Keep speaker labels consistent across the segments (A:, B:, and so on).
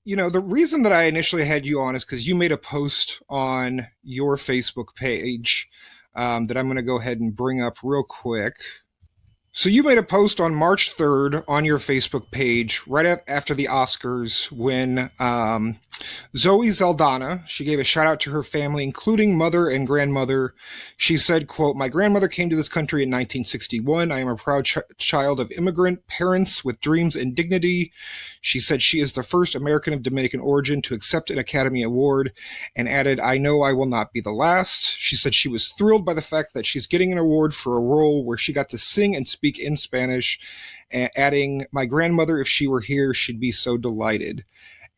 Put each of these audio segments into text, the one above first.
A: The reason that I initially had you on is because you made a post on your Facebook page that I'm going to go ahead and bring up real quick. So you made a post on March 3rd on your Facebook page right after the Oscars when Zoe Zaldana, she gave a shout out to her family, including mother and grandmother. She said, quote, "My grandmother came to this country in 1961. I am a proud child of immigrant parents with dreams and dignity." She said she is the first American of Dominican origin to accept an Academy Award and added, "I know I will not be the last." She said she was thrilled by the fact that she's getting an award for a role where she got to sing and speak in Spanish, adding, "My grandmother, if she were here, she'd be so delighted."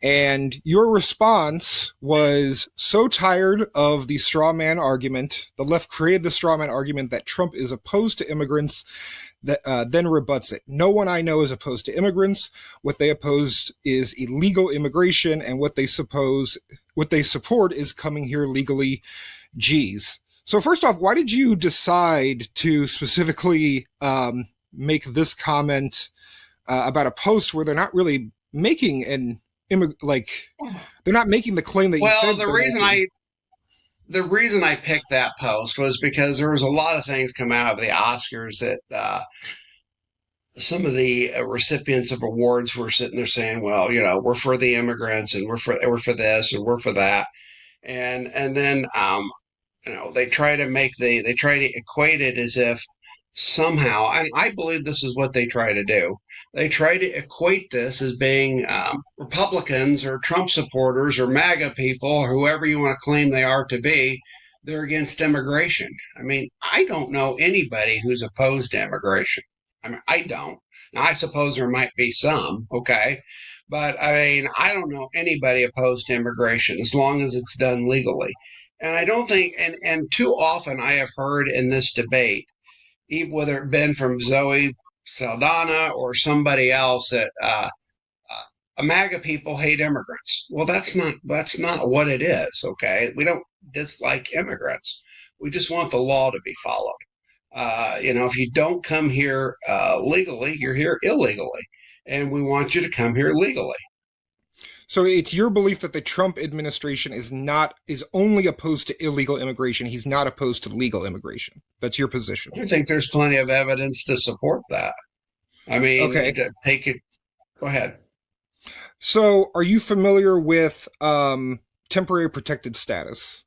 A: And your response was so tired of the straw man argument. The left created the straw man argument that Trump is opposed to immigrants, that then rebuts it. "No one I know is opposed to immigrants. What they oppose is illegal immigration, and what they support is coming here legally." Geez. So first off, why did you decide to specifically make this comment about a post where they're not really making like they're not making the claim that you
B: Well,
A: said
B: the
A: they're
B: reason
A: making?
B: I picked that post was because there was a lot of things come out of the Oscars that some of the recipients of awards were sitting there saying, "Well, we're for the immigrants, and we're for this, and we're for that," and then they try to equate it as if somehow, and I believe this is what they try to do. They try to equate this as being Republicans or Trump supporters or MAGA people or whoever you want to claim they are to be. They're against immigration. I mean, I don't know anybody who's opposed to immigration. I mean, I don't. Now, I suppose there might be some, okay, but I mean, I don't know anybody opposed to immigration as long as it's done legally. And I don't think, and too often I have heard in this debate, even whether it been from Zoe Saldana or somebody else, that MAGA people hate immigrants. Well, that's not what it is. Okay, we don't dislike immigrants. We just want the law to be followed. If you don't come here legally, you're here illegally, and we want you to come here legally.
A: So it's your belief that the Trump administration is only opposed to illegal immigration. He's not opposed to legal immigration. That's your position.
B: I think there's plenty of evidence to support that. I mean,
A: Okay.
B: take it. Go ahead.
A: So are you familiar with temporary protected status?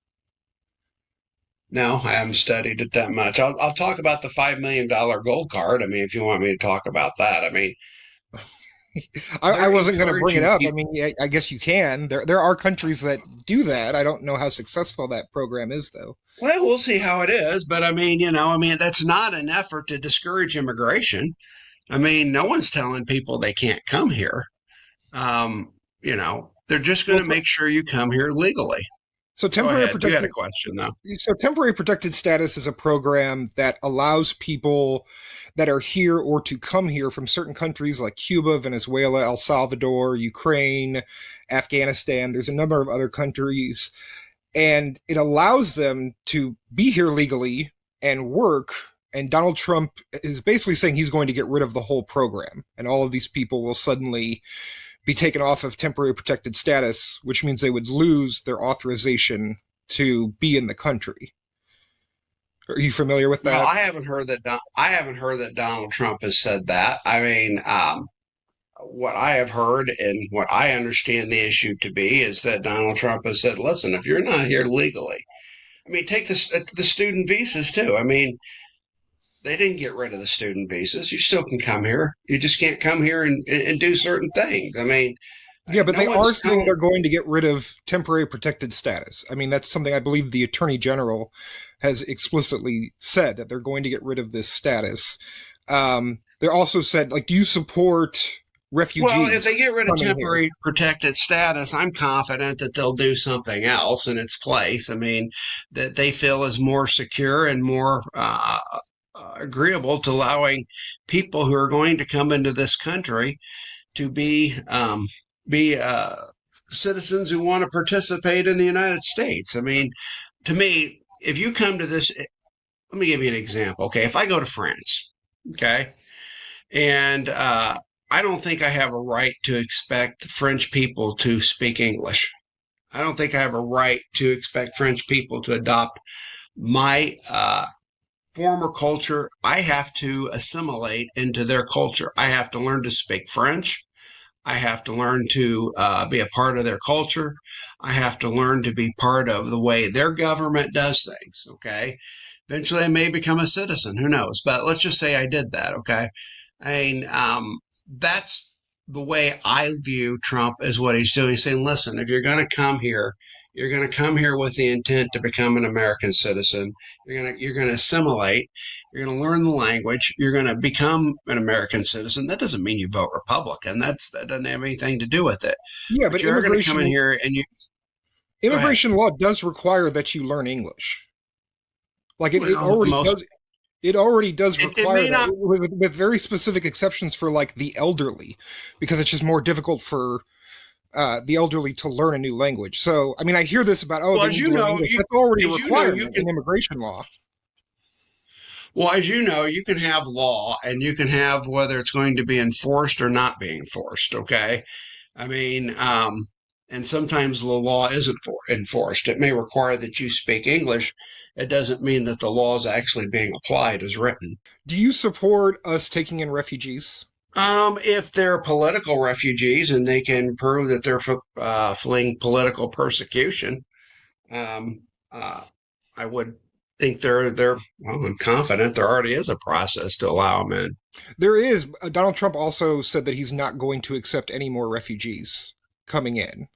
B: No, I haven't studied it that much. I'll talk about the $5 million gold card. I mean, if you want me to talk about that, I mean,
A: I
B: they're
A: wasn't going to bring it
B: encouraging
A: up. I
B: people.
A: mean, I guess you can. There are countries that do that. I don't know how successful that program is, though.
B: Well, we'll see how it is, but I mean, that's not an effort to discourage immigration. I mean, no one's telling people they can't come here. They're just going
A: Well,
B: to make sure you come here legally.
A: so
B: Go
A: temporary
B: ahead. You had a
A: protected
B: question, though.
A: so temporary protected status is a program that allows people that are here or to come here from certain countries like Cuba, Venezuela, El Salvador, Ukraine, Afghanistan. There's a number of other countries, and it allows them to be here legally and work. And Donald Trump is basically saying he's going to get rid of the whole program, and all of these people will suddenly be taken off of temporary protected status, which means they would lose their authorization to be in the country. Are you familiar with
B: Well,
A: that?
B: I haven't heard that Donald Trump has said that. I mean, what I have heard and what I understand the issue to be is that Donald Trump has said, "Listen, if you're not here legally, I mean, take the student visas too. I mean, they didn't get rid of the student visas. You still can come here. You just can't come here and do certain things. I mean,
A: Yeah, but
B: no
A: they are
B: one's
A: saying
B: telling.
A: they're going to get rid of temporary protected status. I mean, that's something I believe the attorney general has explicitly said that they're going to get rid of this status. They're also said, like, do you support
B: Well, if
A: refugees
B: they get rid of
A: coming here?
B: temporary protected status, I'm confident that they'll do something else in its place. I mean, that they feel is more secure and more agreeable to allowing people who are going to come into this country to be citizens who want to participate in the United States. I mean, to me, if you come to this, let me give you an example. Okay, if I go to France, okay, and I don't think I have a right to expect French people to speak English. I don't think I have a right to expect French people to adopt my former culture. I have to assimilate into their culture. I have to learn to speak French. I have to learn to be a part of their culture. I have to learn to be part of the way their government does things. Okay. Eventually, I may become a citizen. Who knows? But let's just say I did that. Okay. I mean, that's the way I view Trump as what he's doing. He's saying, listen, if you're going to come here, you're going to come here with the intent to become an American citizen. You're going to assimilate. You're going to learn the language. You're going to become an American citizen. That doesn't mean you vote Republican. That doesn't have anything to do with it.
A: Yeah,
B: But
A: but
B: you're going to come in here and you go ahead.
A: immigration law does require that you learn English. Like it
B: Well,
A: already
B: most
A: does. It already does
B: it
A: require
B: may
A: that
B: not.
A: with very specific exceptions for like the elderly, because it's just more difficult for the elderly to learn a new language. So, I mean, I hear this about, oh,
B: Well,
A: they
B: as
A: need
B: you
A: to learn
B: know,
A: English. That's already a
B: you
A: requirement
B: can.
A: in immigration law.
B: Well, as you can have law, and you can have whether it's going to be enforced or not being enforced. Okay, I mean, and sometimes the law isn't enforced. It may require that you speak English. It doesn't mean that the law is actually being applied as written.
A: Do you support us taking in refugees?
B: If they're political refugees and they can prove that they're fleeing political persecution, um, uh, I would think they're. Well, I'm confident there already is a process to allow them in.
A: There is. Donald Trump also said that he's not going to accept any more refugees coming in.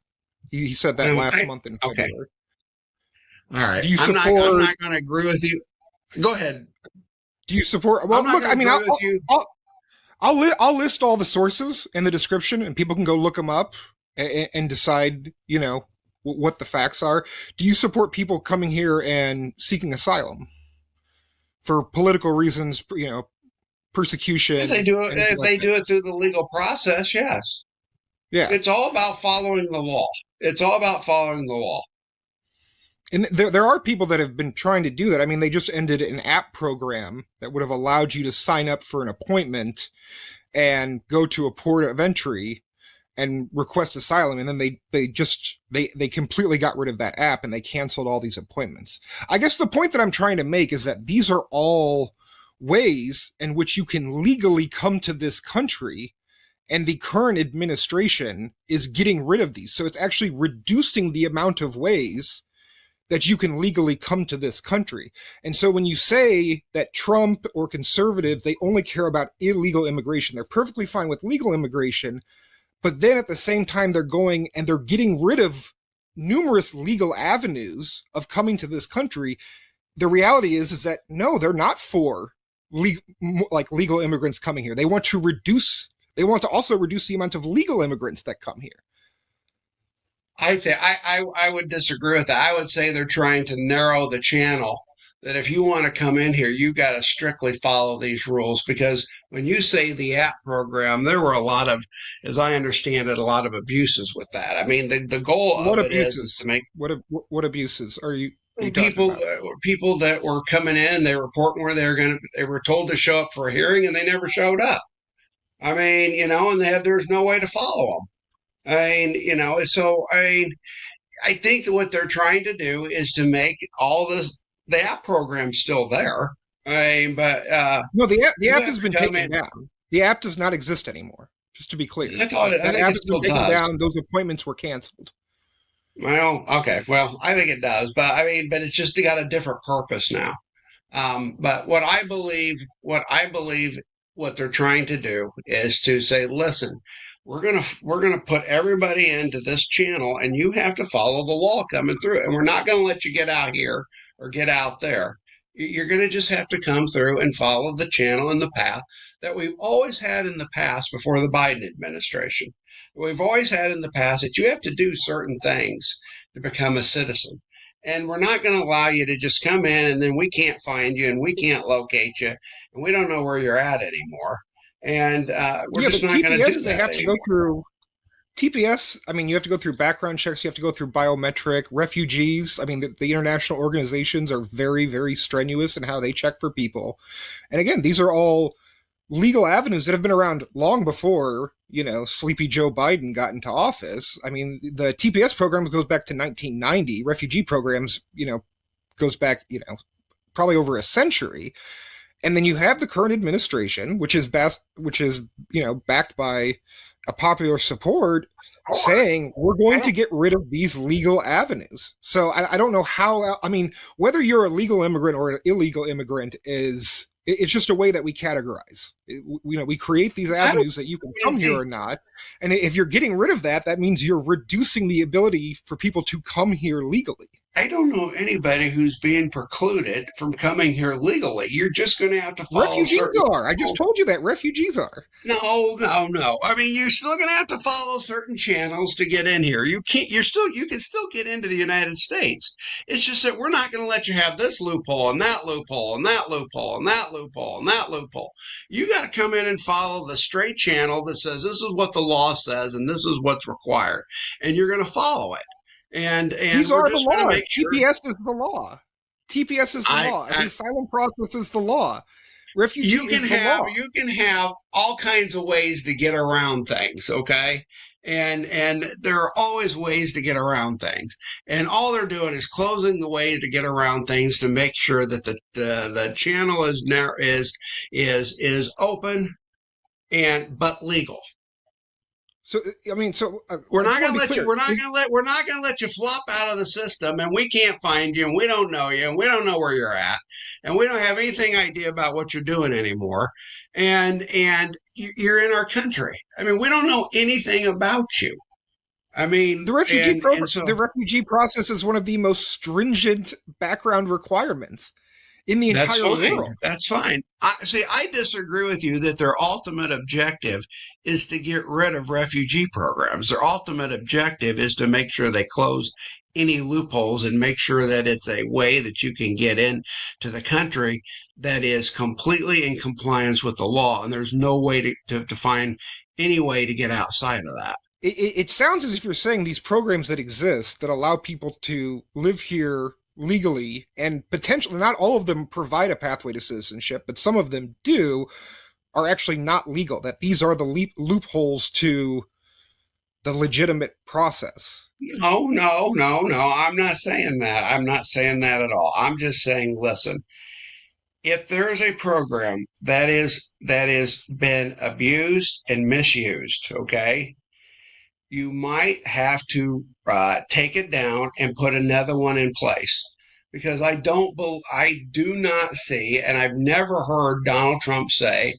A: He said that last month in
B: Okay,
A: February.
B: all right.
A: Do you
B: I'm
A: support?
B: not going to agree with you. Go ahead.
A: Do you support?
B: I'm
A: Well,
B: not
A: look,
B: going
A: I
B: to
A: mean,
B: agree with you.
A: I'll list all the sources in the description, and people can go look them up and decide, what the facts are. Do you support people coming here and seeking asylum for political reasons? Persecution, anything
B: If
A: like
B: they
A: that.
B: do it through the legal process, yes.
A: Yeah,
B: It's all about following the law. It's all about following the law.
A: and there are people that have been trying to do that. I mean, they just ended an app program that would have allowed you to sign up for an appointment and go to a port of entry and request asylum, and then they completely got rid of that app and they canceled all these appointments. I guess the point that I'm trying to make is that these are all ways in which you can legally come to this country, and the current administration is getting rid of these. So it's actually reducing the amount of ways that you can legally come to this country. And so when you say that Trump or conservatives, they only care about illegal immigration, they're perfectly fine with legal immigration, but then at the same time they're going and they're getting rid of numerous legal avenues of coming to this country. The reality is that no, they're not for legal immigrants coming here. They want to also reduce the amount of legal immigrants that come here.
B: I would disagree with that. I would say they're trying to narrow the channel. That if you want to come in here, you got to strictly follow these rules. Because when you say the app program, there were a lot of, as I understand it, a lot of abuses with that. I mean, the goal
A: What
B: of it is
A: abuses?
B: to make
A: What abuses are you talking
B: people
A: about?
B: people that were coming in, they were reporting where they were told to show up for a hearing and they never showed up. I mean, and there's no way to follow them. I mean, I think what they're trying to do is to make all this the app program still there. I mean, but
A: No, the
B: you
A: app
B: have
A: has
B: to
A: been
B: come
A: taken
B: in.
A: down. The app does not exist anymore. Just to be clear,
B: I
A: that
B: think
A: app
B: it
A: has been
B: still
A: taken
B: does.
A: down, and those appointments were canceled.
B: Well, okay. Well, I think it does, but I mean, but it's just got a different purpose now. But what they're trying to do is to say, listen, we're gonna put everybody into this channel, and you have to follow the law coming through, and we're not gonna let you get out here or get out there. You're gonna just have to come through and follow the channel and the path that we've always had in the past before the Biden administration. We've always had in the past that you have to do certain things to become a citizen, and we're not going to allow you to just come in and then we can't find you and we can't locate you and we don't know where you're at anymore. And we're
A: Yeah,
B: just
A: but
B: not going to
A: TPS
B: do
A: they
B: that
A: have to go
B: anymore.
A: through. TPS, I mean, you have to go through background checks. You have to go through biometric. Refugees, I mean, the international organizations are very, very strenuous in how they check for people. And again, these are all legal avenues that have been around long before, Sleepy Joe Biden got into office. I mean, the TPS program goes back to 1990. Refugee programs, goes back, probably over a century. And then you have the current administration, which is backed by a popular support, saying we're going to get rid of these legal avenues. So I don't know how. I mean, whether you're a legal immigrant or an illegal immigrant it's just a way that we categorize. We create these avenues that you can come here or not. And if you're getting rid of that, that means you're reducing the ability for people to come here legally.
B: I don't know anybody who's being precluded from coming here legally. You're just going to have to follow
A: Refugees
B: certain.
A: are. I just told you that refugees are.
B: No, no, no. I mean, you're still going to have to follow certain channels to get in here. You can't. You can still get into the United States. It's just that we're not going to let you have this loophole and that loophole and that loophole and that loophole and that loophole. You got to come in and follow the straight channel that says this is what the law says and this is what's required, and you're going to follow it. And
A: These
B: we're
A: are the
B: just going to
A: laws.
B: make sure.
A: TPS is the law. TPS is the law. The asylum process is the law. Refugee is the law.
B: You can have all kinds of ways to get around things, okay? And there are always ways to get around things. And all they're doing is closing the way to get around things to make sure that the channel is open and but legal.
A: So I mean,
B: we're not going to let you. We're not going to let you flop out of the system, and we can't find you, and we don't know you, and we don't know where you're at, and we don't have anything idea about what you're doing anymore. And you're in our country. I mean, we don't know anything about you. I mean,
A: the refugee process is one of the most stringent background requirements in the entire world.
B: That's fine. I disagree with you that their ultimate objective is to get rid of refugee programs. Their ultimate objective is to make sure they close any loopholes and make sure that it's a way that you can get in to the country that is completely in compliance with the law. And there's no way to find any way to get outside of that.
A: It sounds as if you're saying these programs that exist that allow people to live here legally, and potentially not all of them provide a pathway to citizenship, but some of them do, are actually not legal, that these are the loopholes to the legitimate process.
B: No, I'm not saying that. I'm not saying that at all. I'm just saying, listen, if there is a program that is been abused and misused, okay, you might have to take it down and put another one in place, because I do not see, and I've never heard Donald Trump say,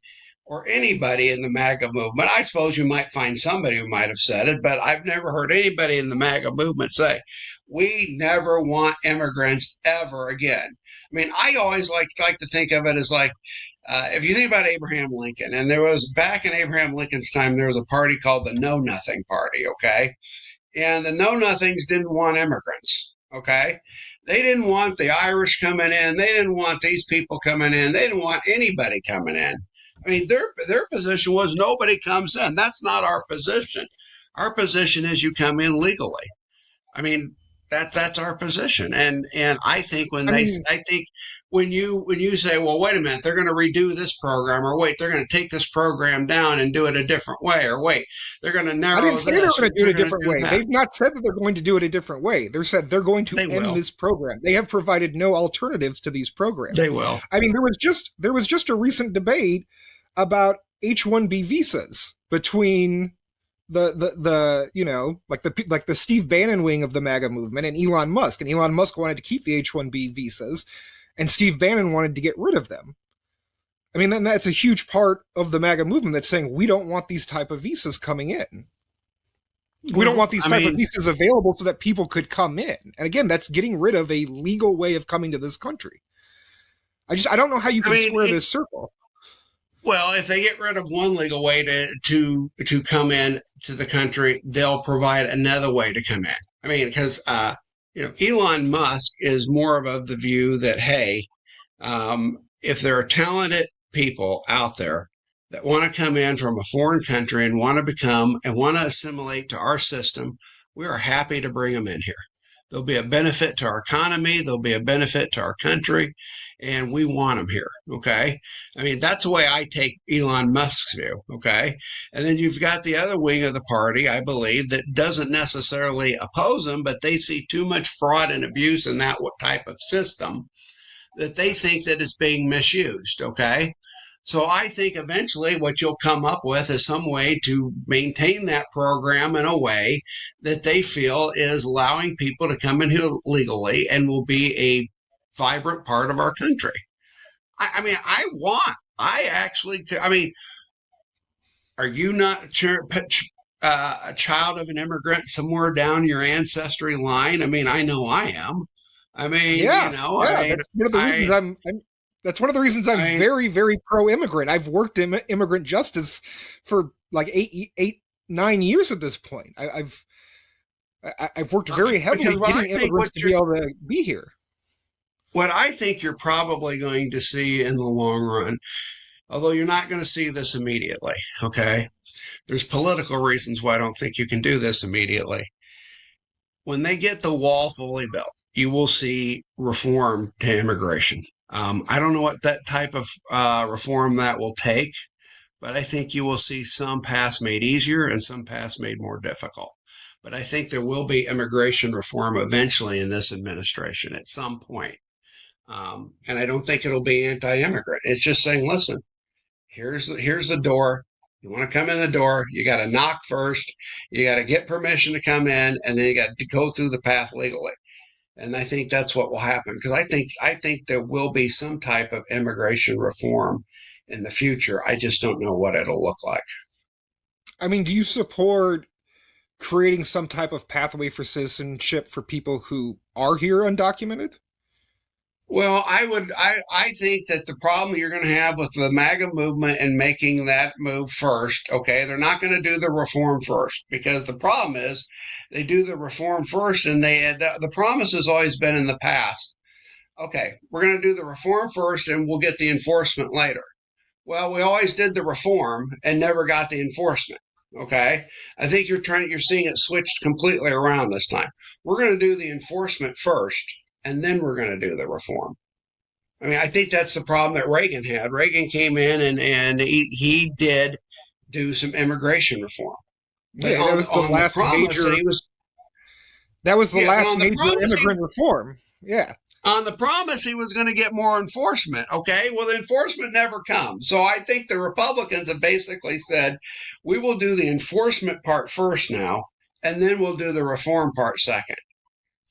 B: or anybody in the MAGA movement. I suppose you might find somebody who might have said it, but I've never heard anybody in the MAGA movement say, we never want immigrants ever again. I mean, I always like to think of it as like, if you think about Abraham Lincoln, and there was back in Abraham Lincoln's time, there was a party called the Know Nothing Party, okay? And the Know Nothings didn't want immigrants, okay? They didn't want the Irish coming in. They didn't want these people coming in. They didn't want anybody coming in. I mean, their position was nobody comes in. That's not our position. Our position is you come in legally. I mean, that's our position. And I think when you say, well, wait a minute, they're going to redo this program, or wait, they're going to take this program down and do it a different way, or wait, they're going to narrow.
A: I didn't say they're going to do it a different way. They've not said that they're going to do it a different way. They said they're going to end this program. They have provided no alternatives to these programs.
B: They will.
A: I mean, there was just a recent debate about H-1B visas between the Steve Bannon wing of the MAGA movement and Elon Musk. And Elon Musk wanted to keep the H-1B visas, and Steve Bannon wanted to get rid of them. I mean, then that's a huge part of the MAGA movement that's saying we don't want these type of visas coming in. We don't want these type of visas available so that people could come in. And again, that's getting rid of a legal way of coming to this country. I don't know how you can square this circle.
B: Well, if they get rid of one legal way to come in to the country, they'll provide another way to come in. I mean, because Elon Musk is more of the view that, hey, if there are talented people out there that want to come in from a foreign country and want to assimilate to our system, we are happy to bring them in here. They'll be a benefit to our economy. They'll be a benefit to our country, and we want them here. Okay. I mean, that's the way I take Elon Musk's view. Okay. And then you've got the other wing of the party, I believe, that doesn't necessarily oppose them, but they see too much fraud and abuse in that type of system that they think that it's being misused. Okay. So I think eventually what you'll come up with is some way to maintain that program in a way that they feel is allowing people to come in here legally and will be a vibrant part of our country. I mean, I actually, I mean, are you not a child of an immigrant somewhere down your ancestry line? I mean, I know I am. I mean,
A: Yeah,
B: I
A: yeah,
B: mean,
A: that's one of the reasons that's one of the reasons I'm
B: I,
A: very, very pro-immigrant. I've worked in immigrant justice for like 9 years at this point. I've worked very
B: because
A: heavily getting immigrants to be able to be here.
B: what I think you're probably going to see in the long run, although you're not going to see this immediately, okay? There's political reasons why I don't think you can do this immediately. When they get the wall fully built, you will see reform to immigration. I don't know what that type of reform that will take, but I think you will see some paths made easier and some paths made more difficult. But I think there will be immigration reform eventually in this administration at some point. And I don't think it'll be anti-immigrant. It's just saying, listen, here's the door. You want to come in the door, you got to knock first. You got to get permission to come in, and then you got to go through the path legally. And I think that's what will happen because I think there will be some type of immigration reform in the future. I just don't know what it'll look like.
A: I mean, do you support creating some type of pathway for citizenship for people who are here undocumented?
B: Well, I think that the problem you're going to have with the MAGA movement and making that move first, okay, they're not going to do the reform first because the problem is they do the reform first and the promise has always been in the past. Okay, we're going to do the reform first and we'll get the enforcement later. Well, we always did the reform and never got the enforcement. Okay, I think you're seeing it switched completely around this time. We're going to do the enforcement first, and then we're going to do the reform. I mean, I think that's the problem that Reagan had. Reagan came in and he did do some immigration reform, but
A: Yeah, that was the
B: on the
A: last
B: promise that
A: major.
B: he was
A: That was the
B: yeah, but
A: last major immigrant reform. Yeah.
B: on the promise he was going to get more enforcement. Okay, well, the enforcement never comes. So I think the Republicans have basically said, we will do the enforcement part first now, and then we'll do the reform part second.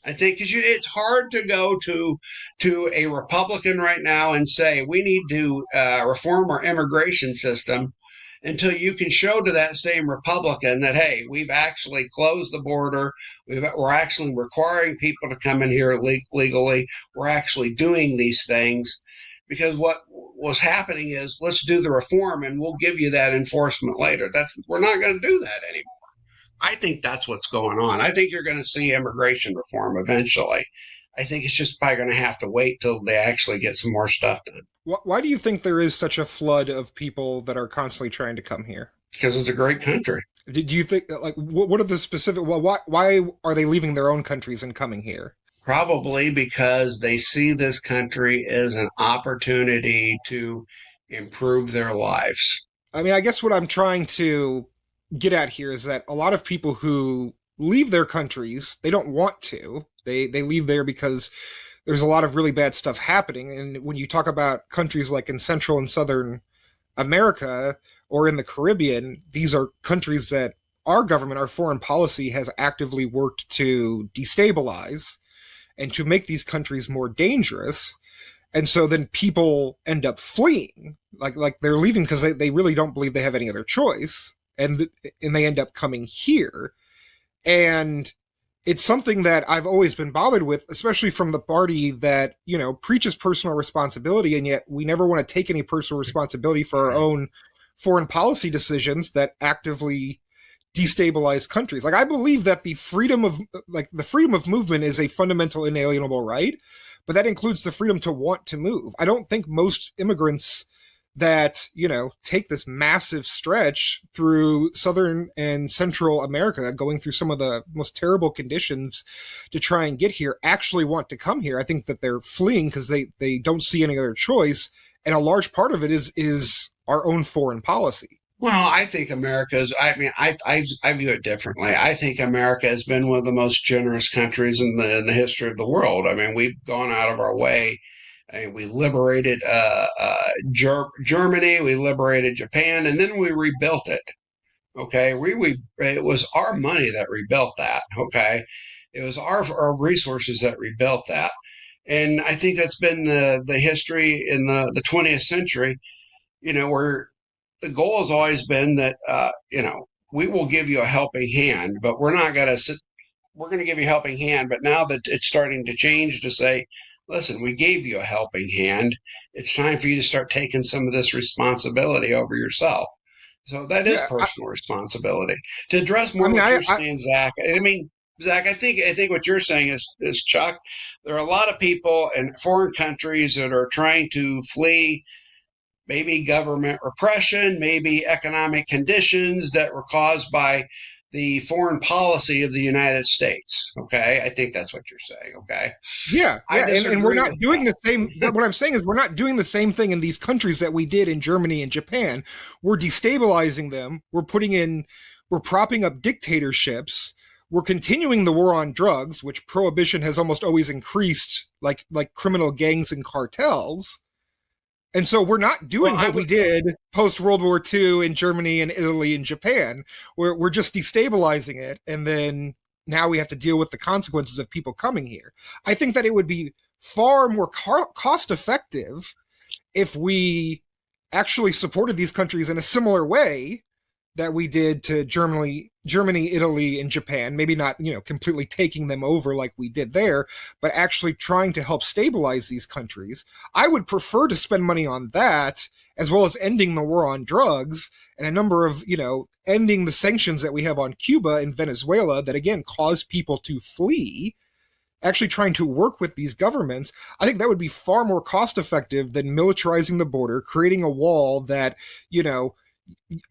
B: I think because it's hard to go to a Republican right now and say we need to reform our immigration system until you can show to that same Republican that hey, we've actually closed the border, we're actually requiring people to come in here legally, we're actually doing these things. Because what was happening is let's do the reform and we'll give you that enforcement later. We're not going to do that anymore. I think that's what's going on. I think you're going to see immigration reform eventually. I think it's just probably going to have to wait till they actually get some more stuff done.
A: Why do you think there is such a flood of people that are constantly trying to come here?
B: Because it's a great country.
A: Do you think like what are the specific? Well, why are they leaving their own countries and coming here?
B: Probably because they see this country as an opportunity to improve their lives.
A: I mean, I guess what I'm trying to get at here is that a lot of people who leave their countries, they don't want to. They leave there because there's a lot of really bad stuff happening. And when you talk about countries like in Central and Southern America or in the Caribbean, these are countries that our government, our foreign policy has actively worked to destabilize and to make these countries more dangerous. And so then people end up fleeing, like they're leaving because they really don't believe they have any other choice, and they end up coming here. And it's something that I've always been bothered with, especially from the party that, preaches personal responsibility, and yet we never want to take any personal responsibility for our own foreign policy decisions that actively destabilize countries. Like I believe that the freedom of movement is a fundamental inalienable right, but that includes the freedom to want to move. I don't think most immigrants that, take this massive stretch through southern and central America, going through some of the most terrible conditions to try and get here, actually want to come here. I think that they're fleeing because they don't see any other choice. And a large part of it is our own foreign policy.
B: Well, I think America's, I mean, I view it differently. I think America has been one of the most generous countries in the history of the world. I mean, we've gone out of our way. I mean, we liberated Germany, we liberated Japan, and then we rebuilt it. Okay. It was our money that rebuilt that. Okay. It was our resources that rebuilt that. And I think that's been the history in the 20th century, where the goal has always been that we will give you a helping hand, but we're not going to sit. We're going to give you a helping hand, but now that it's starting to change to say, listen, we gave you a helping hand. It's time for you to start taking some of this responsibility over yourself. So that is
A: Yeah,
B: personal responsibility. To address
A: I
B: more
A: mean,
B: what you're saying, Zach. I mean, Zach, I think what you're saying is Chuck. There are a lot of people in foreign countries that are trying to flee maybe government repression, maybe economic conditions that were caused by the foreign policy of the United States. Okay. I think that's what you're saying. Okay.
A: yeah,
B: I
A: yeah, and we're
B: disagree
A: not
B: with
A: doing the same.
B: that.
A: What I'm saying is, we're not doing the same thing in these countries that we did in Germany and Japan. We're destabilizing them. We're propping up dictatorships. We're continuing the war on drugs, which prohibition has almost always increased, like criminal gangs and cartels. And so we're not
B: Well,
A: doing
B: I
A: what we
B: would,
A: did post World War II in Germany and Italy and Japan. We're just destabilizing it, and then now we have to deal with the consequences of people coming here. I think that it would be far more cost effective if we actually supported these countries in a similar way that we did to Germany, Italy, and Japan. Maybe not, completely taking them over like we did there, but actually trying to help stabilize these countries. I would prefer to spend money on that, as well as ending the war on drugs and a number of, ending the sanctions that we have on Cuba and Venezuela that again cause people to flee. Actually trying to work with these governments, I think that would be far more cost effective than militarizing the border, creating a wall that,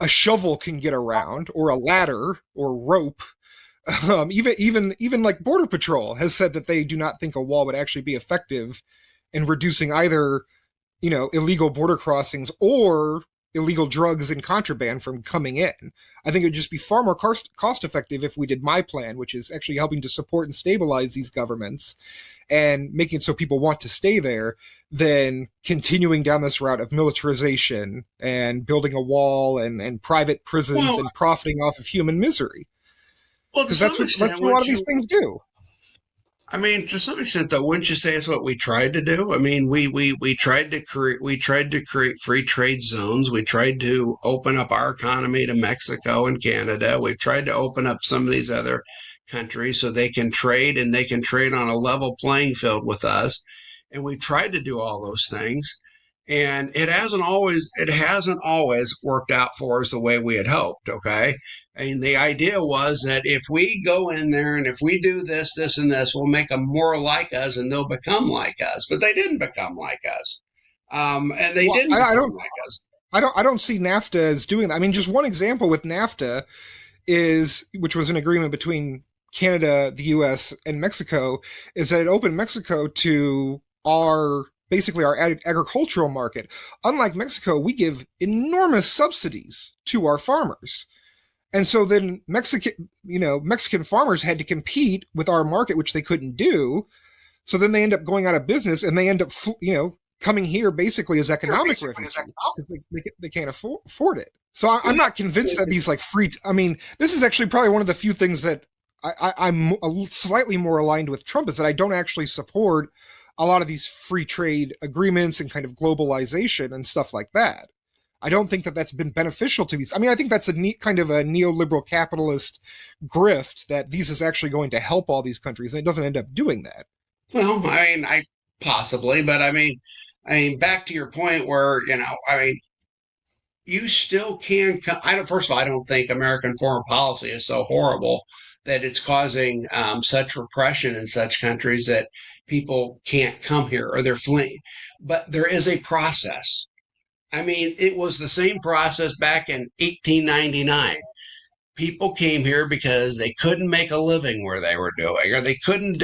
A: a shovel can get around, or a ladder or rope. Even like Border Patrol has said that they do not think a wall would actually be effective in reducing either, illegal border crossings or illegal drugs and contraband from coming in. I think it would just be far more cost effective if we did my plan, which is actually helping to support and stabilize these governments and making it so people want to stay there, than continuing down this route of militarization and building a wall and private prisons
B: well,
A: and profiting off of human misery.
B: to
A: Because
B: some
A: that's
B: extent,
A: what a lot
B: wouldn't
A: of these
B: you?
A: things do.
B: I mean, to some extent, though, wouldn't you say it's what we tried to do? I mean, we tried to create free trade zones. We tried to open up our economy to Mexico and Canada. We've tried to open up some of these other countries so they can trade, and they can trade on a level playing field with us. And we tried to do all those things, and it hasn't always worked out for us the way we had hoped. Okay. And the idea was that if we go in there and if we do this, this, and this, we'll make them more like us and they'll become like us. But they didn't become like us. And they
A: Well,
B: didn't
A: I
B: become
A: don't.
B: like us.
A: I don't see NAFTA as doing that. I mean, just one example with NAFTA is, which was an agreement between Canada, the U.S., and Mexico, is that it opened Mexico to our agricultural market. Unlike Mexico, we give enormous subsidies to our farmers. And so then Mexican farmers had to compete with our market, which they couldn't do. So then they end up going out of business, and they end up, coming here basically as economic refugees because they can't afford it. So I'm not convinced that these like free. I mean, this is actually probably one of the few things that I'm slightly more aligned with Trump, is that I don't actually support a lot of these free trade agreements and kind of globalization and stuff like that. I don't think that that's been beneficial to these. I mean, I think that's kind of a neoliberal capitalist grift, that these is actually going to help all these countries, and it doesn't end up doing that.
B: Well, I mean, I possibly, but I mean, back to your point where, I mean, you still can. I don't. First of all, I don't think American foreign policy is so horrible that it's causing such repression in such countries that people can't come here or they're fleeing. But there is a process. I mean, it was the same process back in 1899. People came here because they couldn't make a living where they were doing, or they couldn't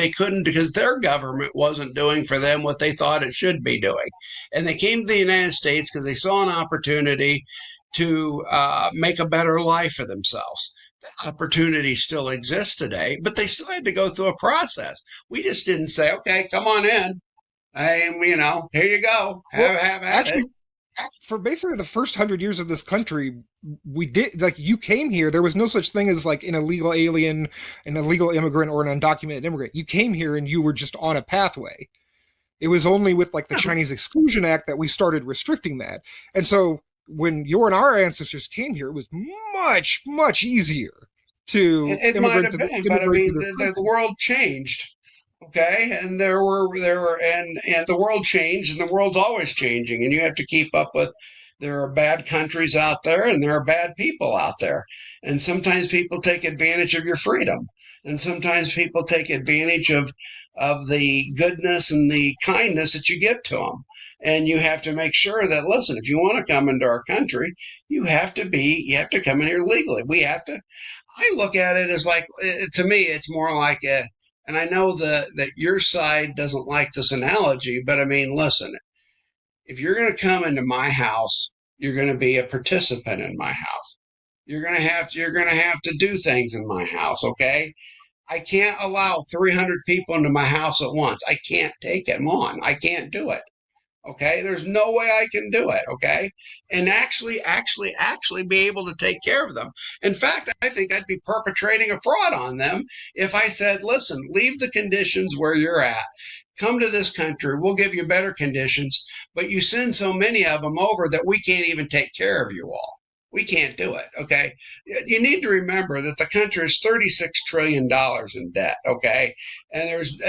B: because their government wasn't doing for them what they thought it should be doing. And they came to the United States because they saw an opportunity to make a better life for themselves. The opportunity still exists today, but they still had to go through a process. We just didn't say, okay, come on in. Here you go.
A: Well,
B: Have at it.
A: actually, for basically the first 100 years of this country, we did like you came here. There was no such thing as like an illegal alien, an illegal immigrant, or an undocumented immigrant. You came here and you were just on a pathway. It was only with like the Chinese Exclusion Act that we started restricting that. And so when your and our ancestors came here, it was much, much easier to
B: It might
A: immigrate
B: have
A: to
B: been, but I
A: immigrate to
B: mean,
A: this
B: the
A: country.
B: world changed. Okay, and and the world changed, and the world's always changing, and you have to keep up with. There are bad countries out there, and there are bad people out there, and sometimes people take advantage of your freedom, and sometimes people take advantage of the goodness and the kindness that you give to them. And you have to make sure that, listen, if you want to come into our country, you have to come in here legally. We have to. I look at it as like, to me, it's more like a, and I know that your side doesn't like this analogy, but I mean, listen, if you're going to come into my house, you're going to be a participant in my house. You're going to have to do things in my house, okay? I can't allow 300 people into my house at once. I can't take them on. I can't do it. Okay. There's no way I can do it. Okay. And actually be able to take care of them. In fact, I think I'd be perpetrating a fraud on them if I said, listen, leave the conditions where you're at. Come to this country. We'll give you better conditions, but you send so many of them over that we can't even take care of you all. We can't do it. Okay. You need to remember that the country is $36 trillion in debt. Okay. And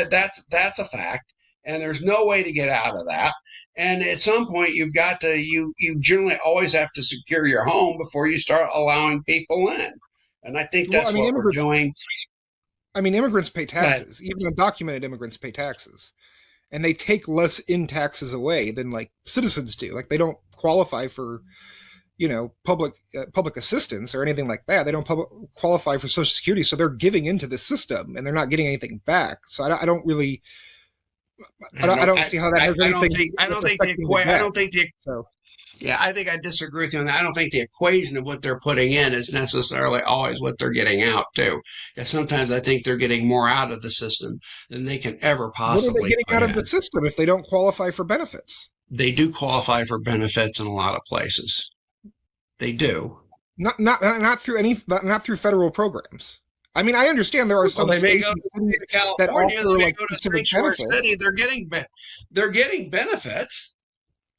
B: that's a fact. And there's no way to get out of that. And at some point, you generally always have to secure your home before you start allowing people in. And I think
A: Well,
B: that's what we're doing.
A: immigrants pay
B: But
A: taxes. Even undocumented immigrants pay taxes, and they take less in taxes away than like citizens do. Like they don't qualify for public assistance or anything like that. They don't qualify for Social Security, so they're giving into the system and they're not getting anything back. So I don't really,
B: I
A: I
B: don't,
A: don't see how that has anything that's affecting the
B: I
A: debt.
B: don't think the
A: So
B: yeah, I think I disagree with you on that. I don't think the equation of what they're putting in is necessarily always what they're getting out too. Because sometimes I think they're getting more out of the system than they can ever
A: what are they
B: possibly
A: getting
B: put
A: out of the
B: in.
A: system if they don't qualify for benefits?
B: They do qualify for benefits in a lot of places. They do.
A: Not through not through federal programs. I mean, I understand there are
B: Well,
A: some
B: they may go
A: states and
B: to the
A: cities
B: state of
A: that
B: California. They
A: offer
B: may
A: like
B: go to
A: specific
B: Sanctuary
A: benefits.
B: City. They're getting benefits.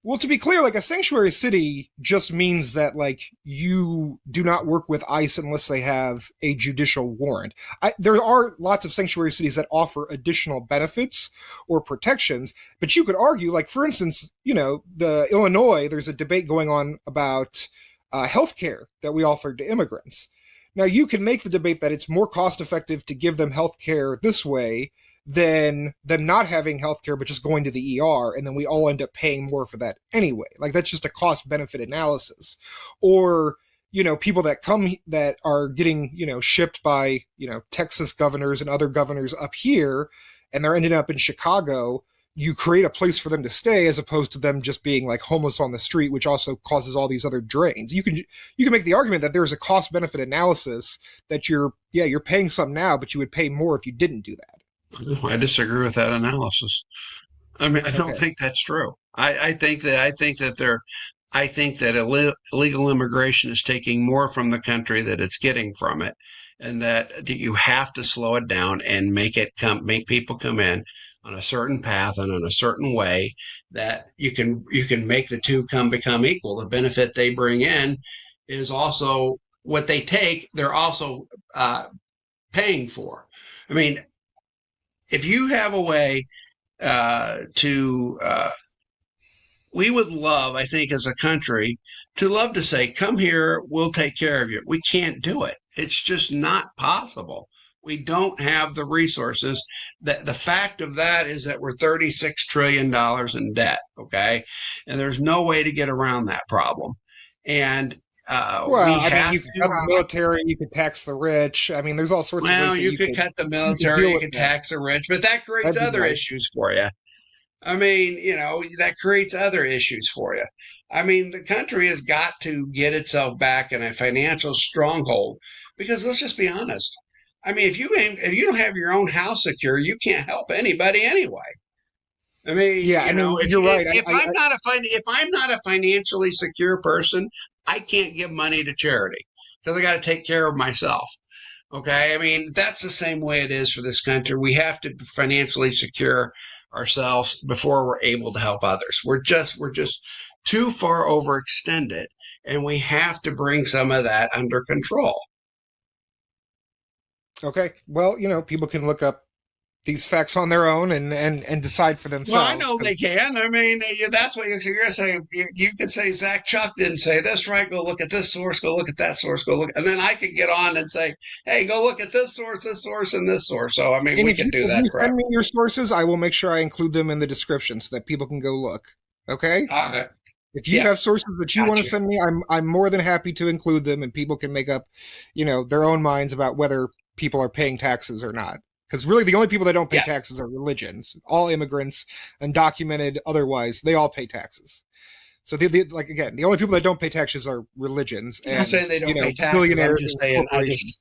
A: Well, to be clear, like a sanctuary city just means that like you do not work with ICE unless they have a judicial warrant. There are lots of sanctuary cities that offer additional benefits or protections, but you could argue, like for instance, the Illinois. There's a debate going on about health care that we offered to immigrants. Now, you can make the debate that it's more cost effective to give them health care this way than them not having healthcare but just going to the ER, and then we all end up paying more for that anyway. Like that's just a cost benefit analysis. Or people that come that are getting shipped by Texas governors and other governors up here, and they're ending up in Chicago. You create a place for them to stay as opposed to them just being like homeless on the street, which also causes all these other drains. You can make the argument that there's a cost benefit analysis that you're paying some now, but you would pay more if you didn't do that.
B: I disagree with that analysis. I mean, I don't
A: Okay.
B: think that's true. I think that illegal immigration is taking more from the country that it's getting from it, and that you have to slow it down and make people come in on a certain path and in a certain way that you can make the two become equal. The benefit they bring in is also what they take. They're also paying for. I mean, if you have a way to we would love, I think, as a country, to love to say, come here, we'll take care of you. We can't do it. It's just not possible. We don't have the resources. The fact of that is that we're $36 trillion in debt. Okay, and there's no way to get around that problem. And we
A: Well, I mean,
B: have
A: you could cut
B: to.
A: the military, you could tax the rich. I mean, there's all sorts of ways
B: Well,
A: that
B: you could cut the
A: you could
B: military,
A: deal
B: you
A: with
B: could
A: that.
B: tax the rich, but that creates
A: That'd be
B: other
A: nice.
B: issues for you. I mean, that creates other issues for you. I mean, the country has got to get itself back in a financial stronghold because let's just be honest. I mean, if you don't have your own house secure, you can't help anybody anyway. I mean,
A: Yeah, I mean, you're right.
B: if I'm not if I'm not a financially secure person, I can't give money to charity because I got to take care of myself. Okay. I mean, that's the same way it is for this country. We have to financially secure ourselves before we're able to help others. We're just too far overextended and we have to bring some of that under control.
A: okay. Well, people can look up these facts on their own and decide for
B: Well, I
A: themselves.
B: know they can. I mean, that's what you're saying. You could say Zach Chuck didn't say this, right? Go look at this source. Go look at that source. Go look, and then I could get on and say, "Hey, go look at this source, and this source." So, I mean,
A: And
B: we
A: if
B: could
A: you,
B: do
A: if
B: that
A: you
B: crap.
A: send me your sources, I will make sure I include them in the description so that people can go look. Okay?
B: Okay.
A: If you
B: Yeah,
A: have sources that you want to
B: gotcha.
A: send me, I'm more than happy to include them, and people can make up, their own minds about whether people are paying taxes or not. Because really, the only people that don't pay
B: Yeah.
A: taxes are religions. All immigrants, undocumented, otherwise, they all pay taxes. So, like again, the only people that don't pay taxes are religions
B: I'm not
A: and
B: saying they don't pay taxes. I'm
A: billionaires
B: just
A: and
B: saying I just
A: corporations.